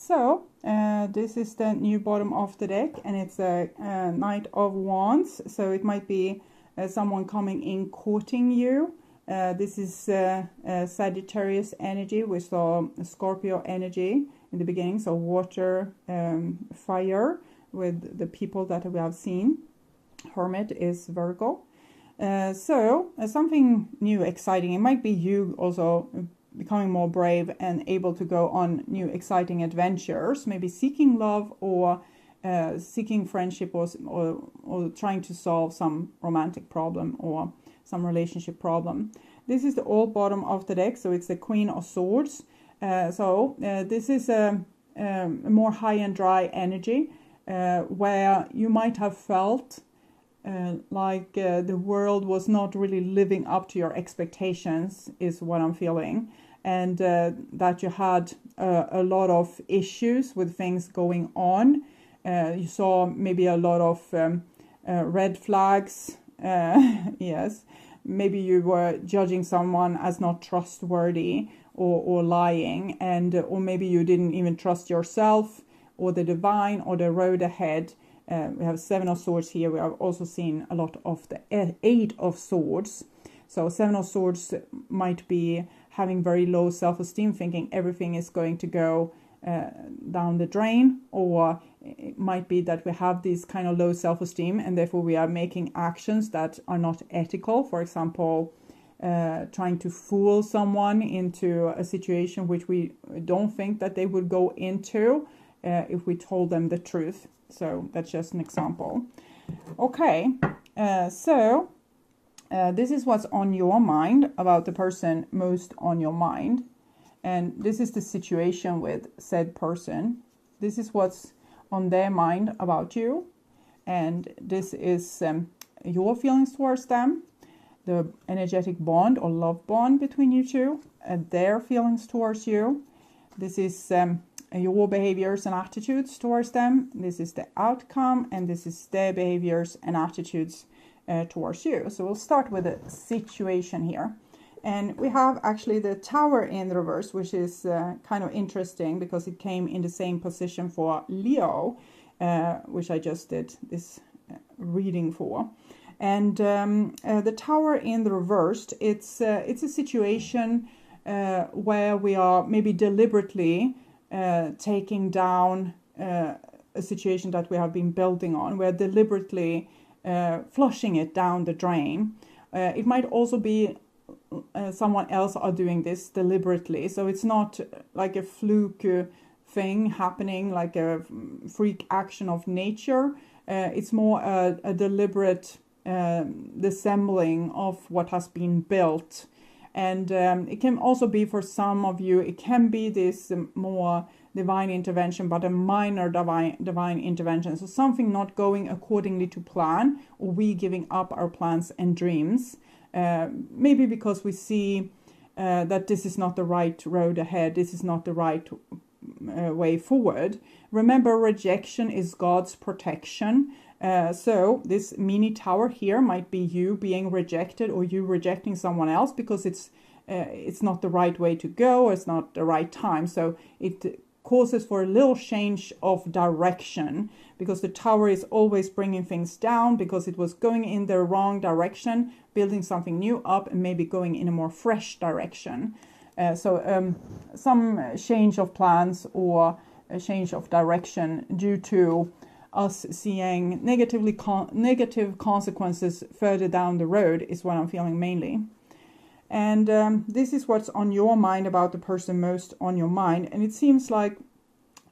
So this is the new bottom of the deck, and it's a Knight of Wands. So it might be someone coming in courting you. This is Sagittarius energy. We saw Scorpio energy in the beginning, so water, fire with the people that we have seen. Hermit is Virgo. So something new, exciting. It might be you also becoming more brave and able to go on new exciting adventures, maybe seeking love or seeking friendship, or trying to solve some romantic problem or some relationship problem. This is the old bottom of the deck, so it's the Queen of Swords. This is a more high and dry energy, where you might have felt like the world was not really living up to your expectations, is what I'm feeling, and that you had a lot of issues with things going on. You saw maybe a lot of red flags. Yes, maybe you were judging someone as not trustworthy or lying, and or maybe you didn't even trust yourself or the divine or the road ahead. We have Seven of Swords here. We have also seen a lot of the Eight of Swords. So Seven of Swords might be having very low self-esteem, thinking everything is going to go down the drain, or it might be that we have this kind of low self-esteem and therefore we are making actions that are not ethical. For example, trying to fool someone into a situation which we don't think that they would go into if we told them the truth. So that's just an example. Okay, this is what's on your mind about the person most on your mind. And this is the situation with said person. This is what's on their mind about you. And this is your feelings towards them, the energetic bond or love bond between you two, and their feelings towards you. This is your behaviors and attitudes towards them. This is the outcome, and this is their behaviors and attitudes towards you. So we'll start with a situation here. And we have actually the Tower in the reverse, which is kind of interesting because it came in the same position for Leo, which I just did this reading for. And the Tower in the reversed, it's a situation where we are maybe deliberately taking down a situation that we have been building on. We're deliberately flushing it down the drain. It might also be someone else are doing this deliberately, so it's not like a fluke thing happening, like a freak action of nature. It's more a deliberate dissembling of what has been built. And it can also be, for some of you, it can be this more divine intervention, but a minor divine intervention. So something not going accordingly to plan, or we giving up our plans and dreams. Maybe because we see that this is not the right road ahead, this is not the right way forward. Remember, rejection is God's protection. So this mini tower here might be you being rejected, or you rejecting someone else because it's not the right way to go, or it's not the right time. So it causes for a little change of direction, because the tower is always bringing things down because it was going in the wrong direction, building something new up, and maybe going in a more fresh direction. So some change of plans or a change of direction due to us seeing negative consequences further down the road is what I'm feeling mainly. And this is what's on your mind about the person most on your mind. And it seems like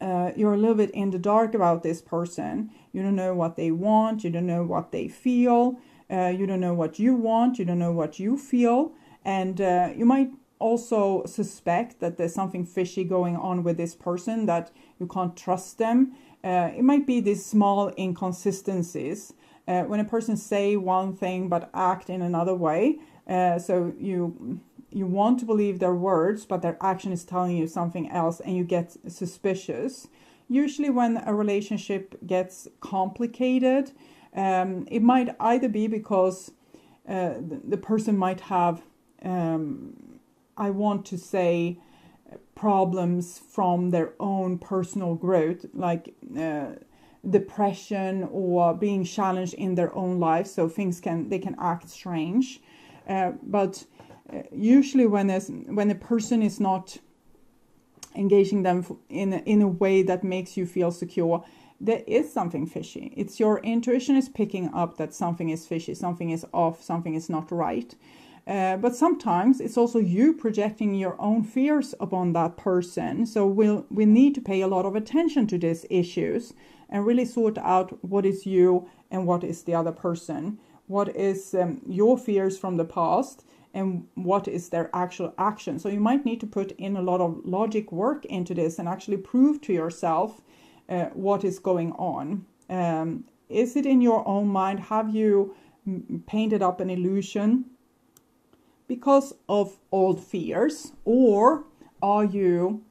you're a little bit in the dark about this person. You don't know what they want. You don't know what they feel. You don't know what you want. You don't know what you feel. And you might also suspect that there's something fishy going on with this person, that you can't trust them. It might be these small inconsistencies. When a person say one thing but act in another way. So you want to believe their words, but their action is telling you something else, and you get suspicious. Usually when a relationship gets complicated, it might either be because the person might have, I want to say, problems from their own personal growth, like depression or being challenged in their own life. So they can act strange. But usually when a person is not engaging them in a way that makes you feel secure, there is something fishy. It's your intuition is picking up that something is fishy, something is off, something is not right. But sometimes it's also you projecting your own fears upon that person. So we need to pay a lot of attention to these issues and really sort out what is you and what is the other person. What is your fears from the past and what is their actual action. So you might need to put in a lot of logic work into this and actually prove to yourself what is going on. Is it in your own mind? Have you painted up an illusion because of old fears? Or are you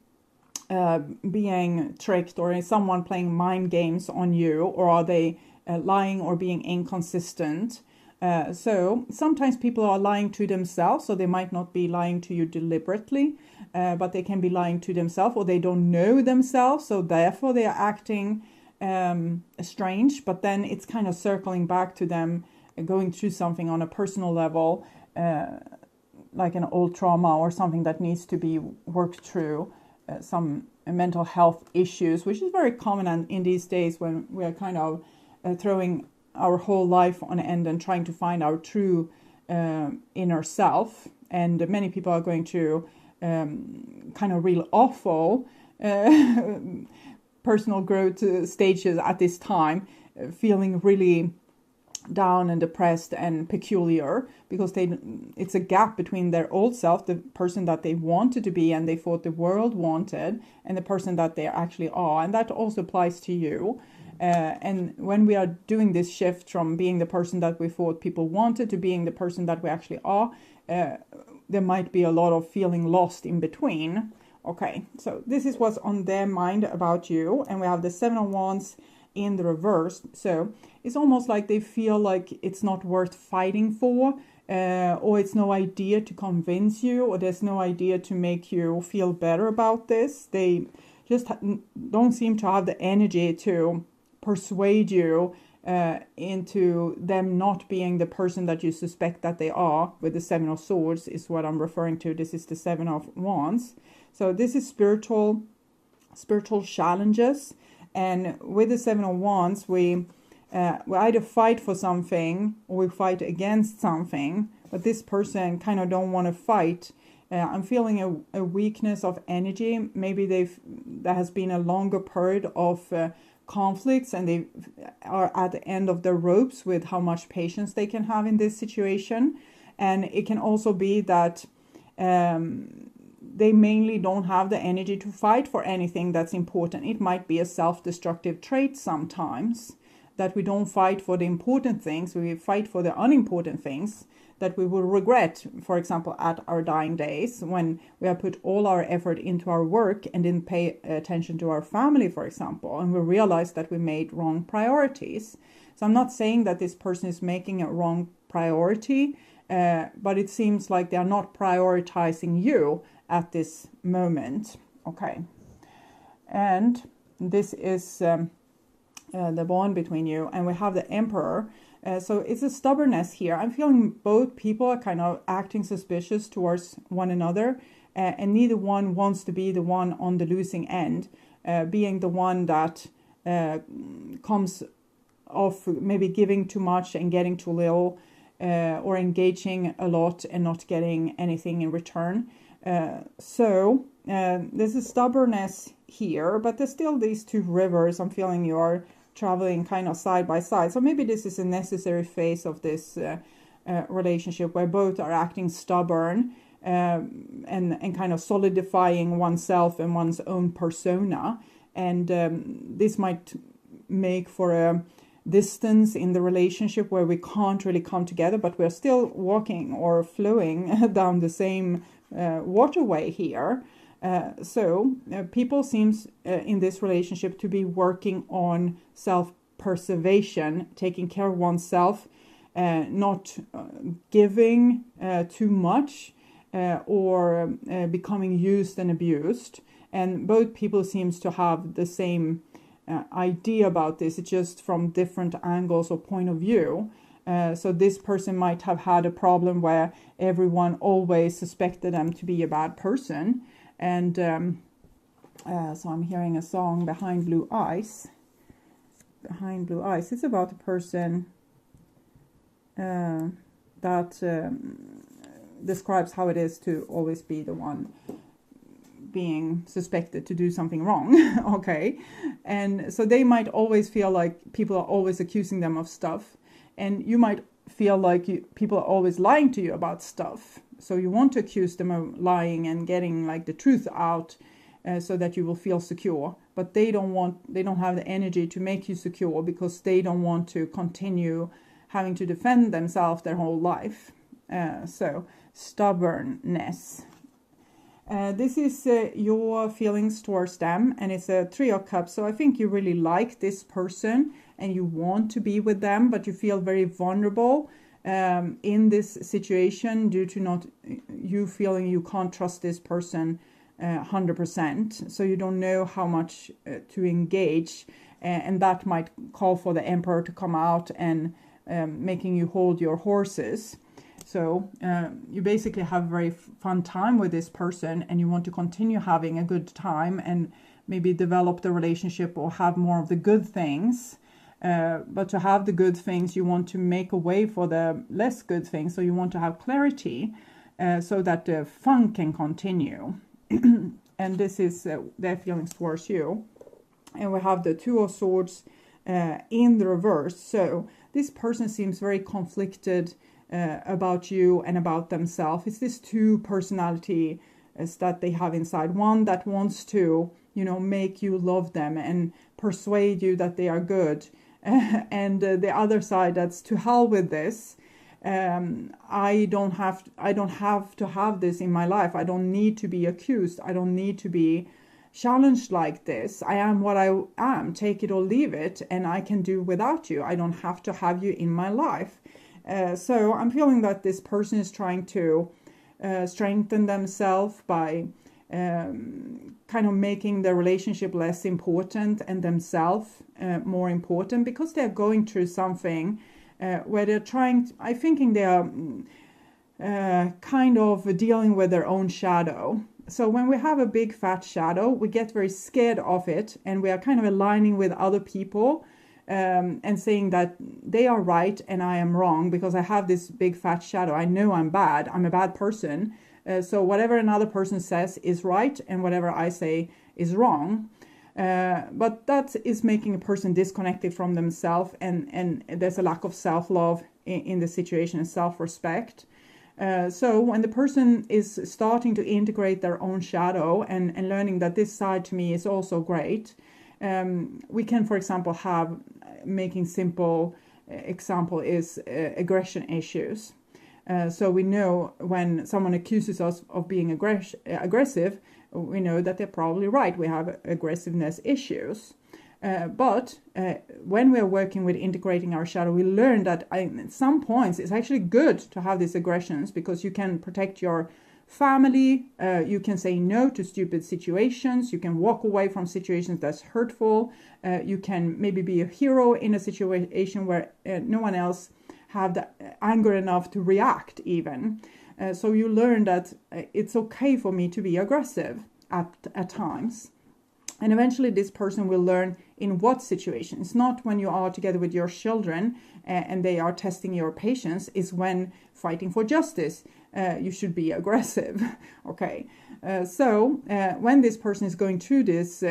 being tricked, or is someone playing mind games on you? Or are they lying or being inconsistent? So sometimes people are lying to themselves, so they might not be lying to you deliberately, but they can be lying to themselves, or they don't know themselves, so therefore they are acting strange. But then it's kind of circling back to them going through something on a personal level, like an old trauma or something that needs to be worked through, some mental health issues, which is very common in these days when we are kind of throwing our whole life on end and trying to find our true inner self. And many people are going to kind of real awful personal growth stages at this time, feeling really down and depressed and peculiar, because it's a gap between their old self, the person that they wanted to be and they thought the world wanted, and the person that they actually are. And that also applies to you. And when we are doing this shift from being the person that we thought people wanted to being the person that we actually are, there might be a lot of feeling lost in between. Okay, so this is what's on their mind about you. And we have the Seven of Wands in the reverse. So it's almost like they feel like it's not worth fighting for, or it's no idea to convince you, or there's no idea to make you feel better about this. They just don't seem to have the energy to persuade you into them not being the person that you suspect that they are. With the Seven of Swords is what I'm referring to. This is the Seven of Wands. So this is spiritual challenges. And with the Seven of Wands, we either fight for something or we fight against something. But this person kind of don't want to fight. I'm feeling a weakness of energy. Maybe there has been a longer period of conflicts, and they are at the end of their ropes with how much patience they can have in this situation. And it can also be that they mainly don't have the energy to fight for anything that's important. It might be a self-destructive trait sometimes, that we don't fight for the important things, we fight for the unimportant things that we will regret, for example, at our dying days, when we have put all our effort into our work and didn't pay attention to our family, for example, and we realize that we made wrong priorities. So I'm not saying that this person is making a wrong priority, but it seems like they are not prioritizing you at this moment. Okay. And this is the bond between you, and we have the Emperor. So it's a stubbornness here. I'm feeling both people are kind of acting suspicious towards one another, and neither one wants to be the one on the losing end, being the one that comes off maybe giving too much and getting too little, or engaging a lot and not getting anything in return. So there's a stubbornness here, but there's still these two rivers. I'm feeling you are traveling kind of side by side. So maybe this is a necessary phase of this relationship where both are acting stubborn and kind of solidifying oneself and one's own persona. And this might make for a distance in the relationship where we can't really come together, but we're still walking or flowing down the same waterway here. So people seems in this relationship to be working on self-preservation, taking care of oneself, not giving too much, or becoming used and abused. And both people seems to have the same idea about this. It's just from different angles or point of view. So this person might have had a problem where everyone always suspected them to be a bad person. And so I'm hearing a song, Behind Blue Eyes. Behind Blue Eyes. It's about a person that describes how it is to always be the one being suspected to do something wrong. Okay. And so they might always feel like people are always accusing them of stuff. And you might feel like people are always lying to you about stuff. So you want to accuse them of lying and getting like the truth out so that you will feel secure. But they don't have the energy to make you secure because they don't want to continue having to defend themselves their whole life. So stubbornness. This is your feelings towards them, and it's a 3 of Cups. So I think you really like this person and you want to be with them, but you feel very vulnerable in this situation due to not you feeling you can't trust this person 100%. So you don't know how much to engage, and that might call for the Emperor to come out and making you hold your horses. So you basically have a very fun time with this person and you want to continue having a good time and maybe develop the relationship or have more of the good things. But to have the good things, you want to make a way for the less good things. So you want to have clarity so that the fun can continue. And this is their feelings towards you. And we have the 2 of Swords in the reverse. So this person seems very conflicted about you and about themselves. It's this 2 personalities that they have inside. One that wants to, make you love them and persuade you that they are good. And the other side that's to hell with this. I don't have to have this in my life. I don't need to be accused. I don't need to be challenged like this. I am what I am. Take it or leave it, and I can do without you. I don't have to have you in my life. So I'm feeling that this person is trying to strengthen themselves by kind of making the relationship less important and themselves more important, because they're going through something where they're I think they are kind of dealing with their own shadow. So when we have a big fat shadow, we get very scared of it, and we are kind of aligning with other people and saying that they are right and I am wrong because I have this big fat shadow. I know I'm bad. I'm a bad person. So whatever another person says is right and whatever I say is wrong. But that is making a person disconnected from themselves, and there's a lack of self-love in the situation and self-respect. So when the person is starting to integrate their own shadow and learning that this side to me is also great, we can, for example, have, making simple example is aggression issues. So we know when someone accuses us of being aggressive, we know that they're probably right. We have aggressiveness issues. But when we're working with integrating our shadow, we learn that at some points it's actually good to have these aggressions because you can protect your family. You can say no to stupid situations. You can walk away from situations that's hurtful. You can maybe be a hero in a situation where no one else have the anger enough to react even. So you learn that it's okay for me to be aggressive at times. And eventually this person will learn in what situation. It's not when you are together with your children and they are testing your patience. It's when fighting for justice, you should be aggressive. Okay. So when this person is going through this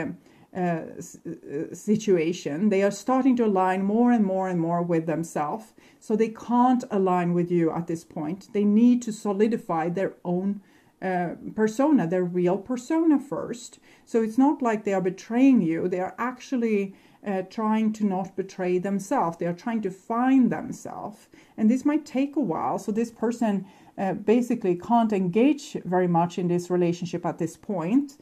situation, they are starting to align more and more and more with themselves. So they can't align with you at this point. They need to solidify their own persona, their real persona first. So it's not like they are betraying you. They are actually trying to not betray themselves. They are trying to find themselves. And this might take a while. So this person basically can't engage very much in this relationship at this point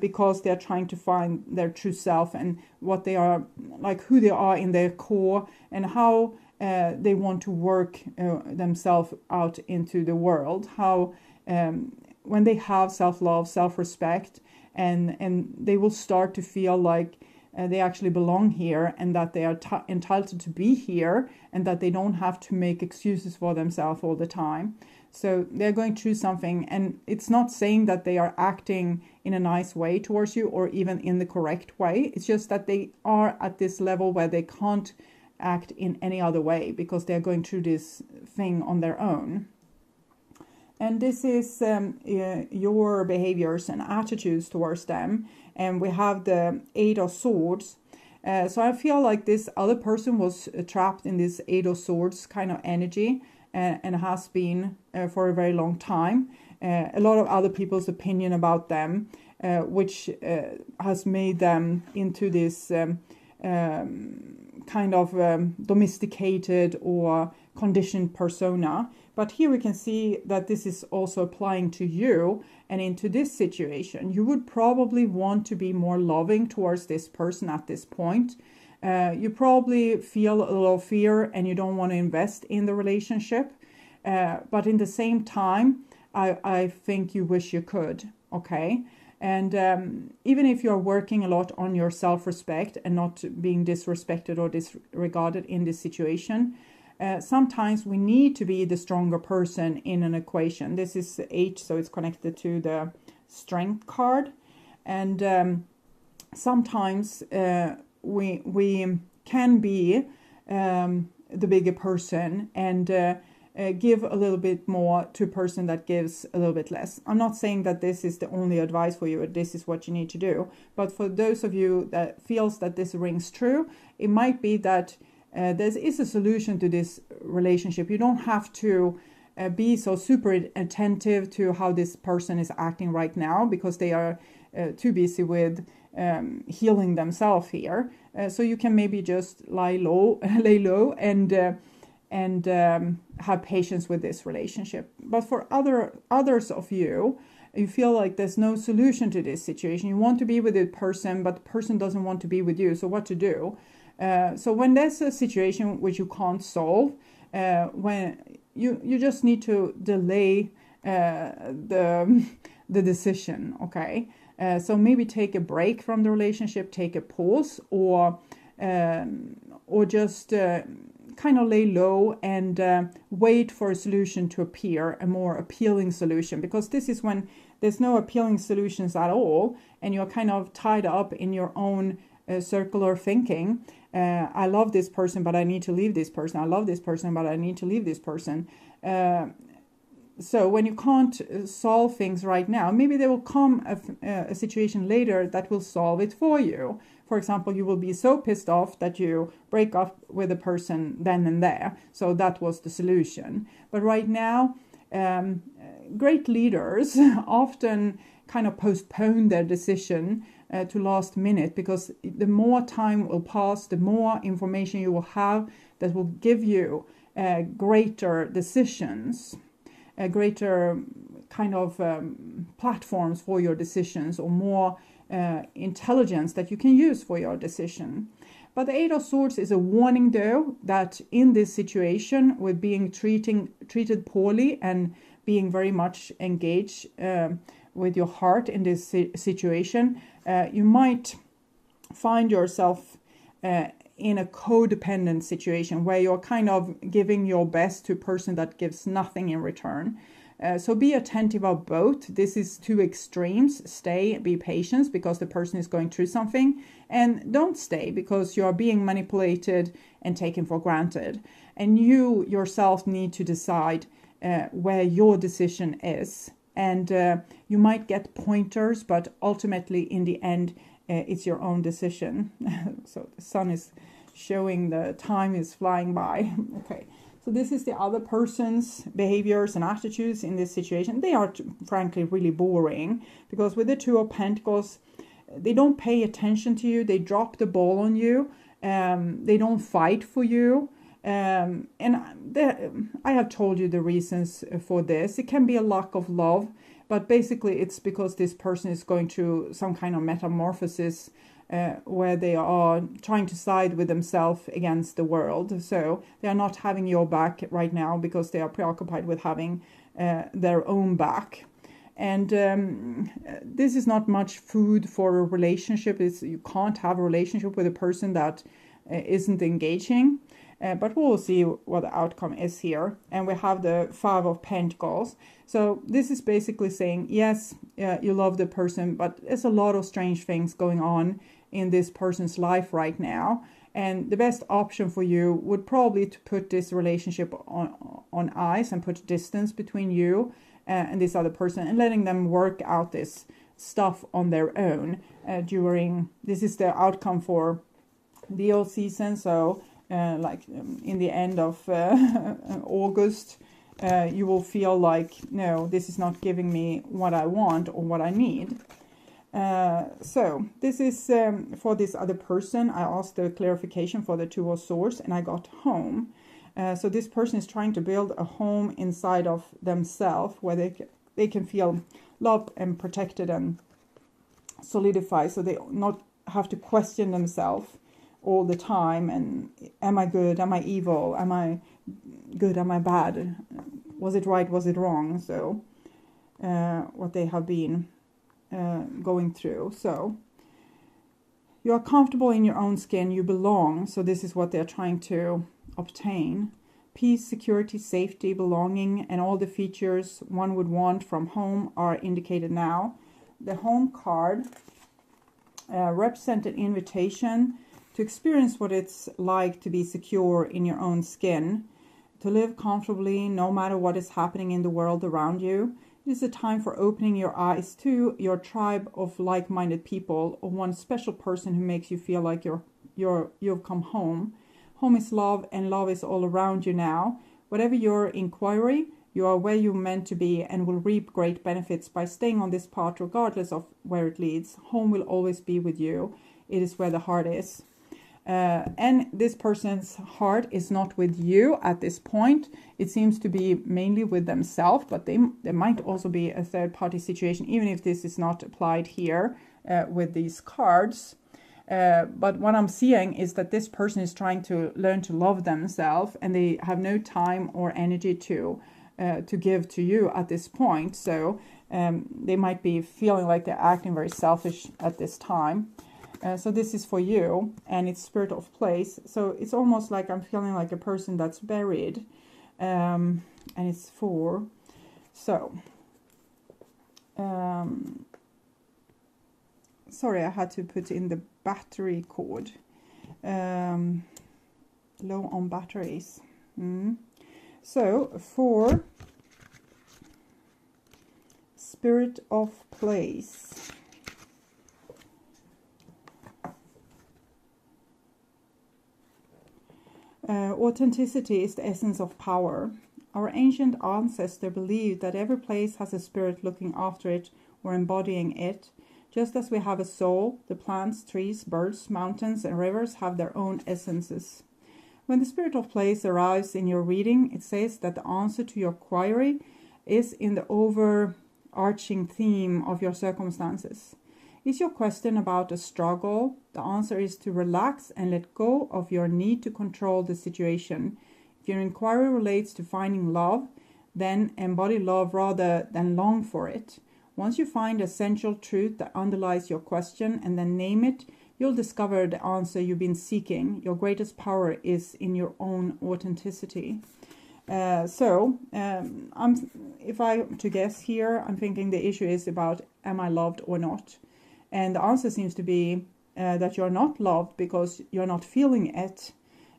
because they're trying to find their true self and what they are, like who they are in their core and how they want to work themselves out into the world, how when they have self-love, self-respect, and they will start to feel like they actually belong here, and that they are entitled to be here, and that they don't have to make excuses for themselves all the time. So they're going through something, and it's not saying that they are acting in a nice way towards you or even in the correct way. It's just that they are at this level where they can't act in any other way because they're going through this thing on their own. And this is your behaviors and attitudes towards them. And we have the Eight of Swords. So I feel like this other person was trapped in this Eight of Swords kind of energy, and has been for a very long time. A lot of other people's opinion about them, which has made them into this kind of domesticated or conditioned persona. But here we can see that this is also applying to you and into this situation. You would probably want to be more loving towards this person at this point. You probably feel a little fear and you don't want to invest in the relationship. But in the same time, I think you wish you could, okay? And even if you're working a lot on your self-respect and not being disrespected or disregarded in this situation, sometimes we need to be the stronger person in an equation. This is 8, so it's connected to the strength card. And sometimes we can be the bigger person and give a little bit more to a person that gives a little bit less. I'm not saying that this is the only advice for you, or this is what you need to do. But for those of you that feels that this rings true, it might be that there is a solution to this relationship. You don't have to be so super attentive to how this person is acting right now, because they are too busy with healing themselves here. So you can maybe just lay low and have patience with this relationship. But for others of you, you feel like there's no solution to this situation. You want to be with the person, but the person doesn't want to be with you. So what to do? So when there's a situation which you can't solve, when you just need to delay the decision, okay? So maybe take a break from the relationship, take a pause, or just kind of lay low and wait for a solution to appear, a more appealing solution. Because this is when there's no appealing solutions at all, and you're kind of tied up in your own circular thinking. I love this person, but I need to leave this person. I love this person, but I need to leave this person. So when you can't solve things right now, maybe there will come a situation later that will solve it for you. For example, you will be so pissed off that you break up with a person then and there. So that was the solution. But right now, great leaders often kind of postpone their decision to last minute, because the more time will pass, the more information you will have that will give you greater decisions, greater kind of platforms for your decisions, or more intelligence that you can use for your decision. But the Eight of Swords is a warning, though, that in this situation, with being treated poorly and being very much engaged with your heart in this situation, you might find yourself in a codependent situation where you're kind of giving your best to a person that gives nothing in return. So be attentive of both. This is two extremes. Stay, be patient because the person is going through something, and don't stay because you are being manipulated and taken for granted. And you yourself need to decide where your decision is. And you might get pointers, but ultimately in the end, it's your own decision. So the sun is showing the time is flying by. Okay. So this is the other person's behaviors and attitudes in this situation. They are, frankly, really boring, because with the Two of Pentacles, they don't pay attention to you. They drop the ball on you. They don't fight for you. And I have told you the reasons for this. It can be a lack of love, but basically it's because this person is going through some kind of metamorphosis where they are trying to side with themselves against the world. So they are not having your back right now because they are preoccupied with having their own back. And this is not much food for a relationship. You can't have a relationship with a person that isn't engaging. But we'll see what the outcome is here. And we have the 5 of Pentacles. So this is basically saying, yes, you love the person, but there's a lot of strange things going on in this person's life right now. And the best option for you would probably to put this relationship on ice and put distance between you and this other person, and letting them work out this stuff on their own this is the outcome for Leo season. So in the end of August, you will feel like, no, this is not giving me what I want or what I need. So this is for this other person. I asked the clarification for the 2 of Swords, and I got home. So this person is trying to build a home inside of themselves where they can feel loved and protected and solidify, so they not have to question themselves all the time. And am I good? Am I evil? Am I good? Am I bad? Was it right? Was it wrong? So what they have been going through. So you are comfortable in your own skin. You belong. So this is what they're trying to obtain. Peace, security, safety, belonging, and all the features one would want from home are indicated now. The home card represents an invitation to experience what it's like to be secure in your own skin, to live comfortably no matter what is happening in the world around you. It is a time for opening your eyes to your tribe of like-minded people, or one special person who makes you feel like you've come home. Home is love, and love is all around you now. Whatever your inquiry, you are where you're meant to be and will reap great benefits by staying on this path regardless of where it leads. Home will always be with you. It is where the heart is. And this person's heart is not with you at this point. It seems to be mainly with themselves, but there might also be a third-party situation, even if this is not applied here with these cards. But what I'm seeing is that this person is trying to learn to love themselves, and they have no time or energy to give to you at this point. So they might be feeling like they're acting very selfish at this time. So this is for you, and it's spirit of place. So it's almost like I'm feeling like a person that's buried, and it's 4. So sorry, I had to put in the battery cord. Low on batteries. So for spirit of place. Authenticity is the essence of power. Our ancient ancestor believed that every place has a spirit looking after it or embodying it. Just as we have a soul, the plants, trees, birds, mountains, and rivers have their own essences. When the spirit of place arrives in your reading, it says that the answer to your query is in the overarching theme of your circumstances. Is your question about a struggle? The answer is to relax and let go of your need to control the situation. If your inquiry relates to finding love, then embody love rather than long for it. Once you find a central truth that underlies your question and then name it, you'll discover the answer you've been seeking. Your greatest power is in your own authenticity. If I to guess here, I'm thinking the issue is about, am I loved or not? And the answer seems to be that you're not loved because you're not feeling it.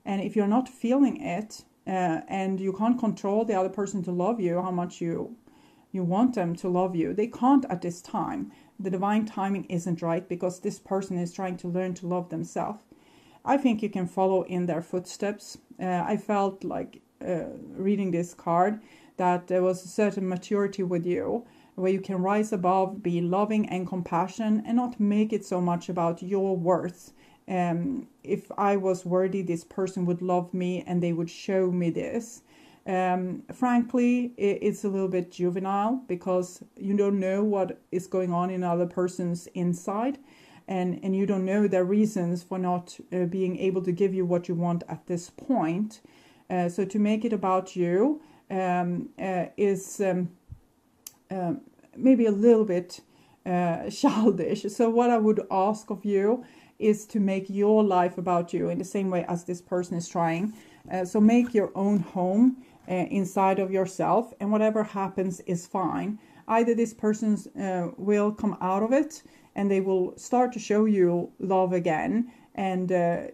And if you're not feeling it, and you can't control the other person to love you, how much you want them to love you, they can't at this time. The divine timing isn't right because this person is trying to learn to love themselves. I think you can follow in their footsteps. I felt like reading this card that there was a certain maturity with you, where you can rise above, be loving and compassionate, and not make it so much about your worth. If I was worthy, this person would love me and they would show me this. Frankly, it's a little bit juvenile because you don't know what is going on in another person's inside. and you don't know their reasons for not being able to give you what you want at this point. So to make it about you is maybe a little bit childish. So what I would ask of you is to make your life about you in the same way as this person is trying. So make your own home inside of yourself, and whatever happens is fine. Either this person will come out of it and they will start to show you love again, and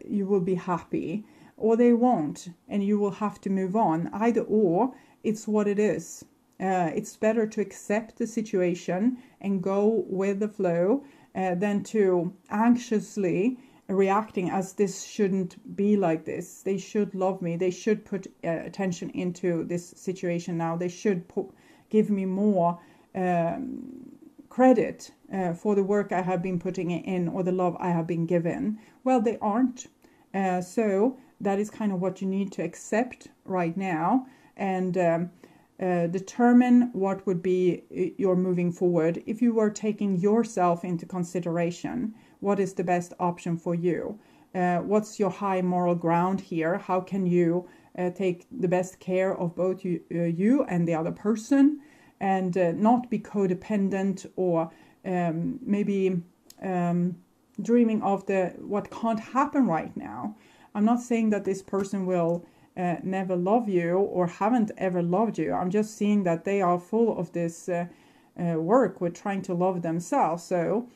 you will be happy, or they won't and you will have to move on. Either or, it's what it is. It's better to accept the situation and go with the flow than to anxiously reacting as this shouldn't be like this. They should love me. They should put attention into this situation now. They should give me more credit for the work I have been putting in, or the love I have been given. Well, they aren't. So that is kind of what you need to accept right now, and determine what would be your moving forward. If you were taking yourself into consideration, what is the best option for you? What's your high moral ground here? How can you take the best care of both you and the other person, and not be codependent, or maybe dreaming of what can't happen right now. I'm not saying that this person will never love you or haven't ever loved you. I'm just seeing that they are full of this work with trying to love themselves. So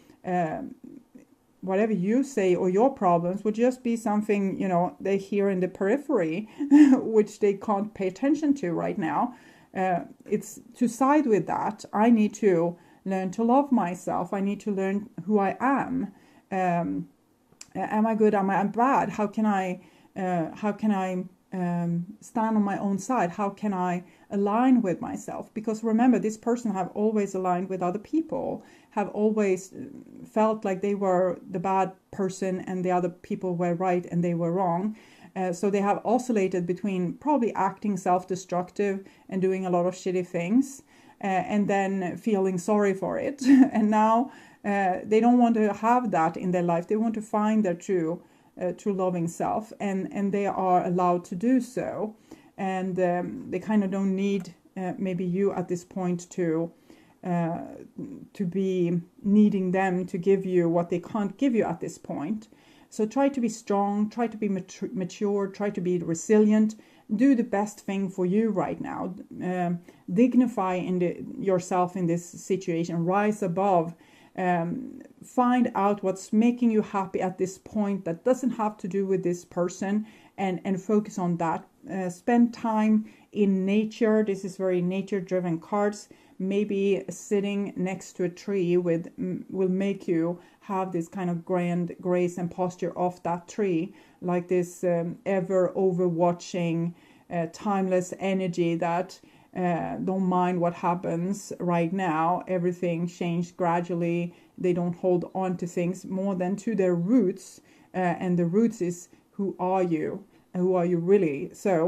whatever you say or your problems would just be something, they hear in the periphery, which they can't pay attention to right now. It's to side with that. I need to learn to love myself. I need to learn who I am. Am I good? Am I bad? How can I stand on my own side? How can I align with myself? Because remember, this person have always aligned with other people, have always felt like they were the bad person and the other people were right and they were wrong. So they have oscillated between probably acting self-destructive and doing a lot of shitty things, and then feeling sorry for it. And now they don't want to have that in their life. They want to find their true loving self, and they are allowed to do so. And they kind of don't need maybe you at this point to be needing them to give you what they can't give you at this point. So try to be strong, try to be mature, try to be resilient, do the best thing for you right now. Dignify yourself in this situation, rise above. Find out what's making you happy at this point that doesn't have to do with this person, and focus on that. Spend time in nature. This is very nature-driven cards. Maybe sitting next to a tree will make you have this kind of grand grace and posture of that tree, like this ever overwatching, timeless energy that don't mind what happens right now. Everything changed gradually. They don't hold on to things more than to their roots, and the roots is who are you and who are you really. So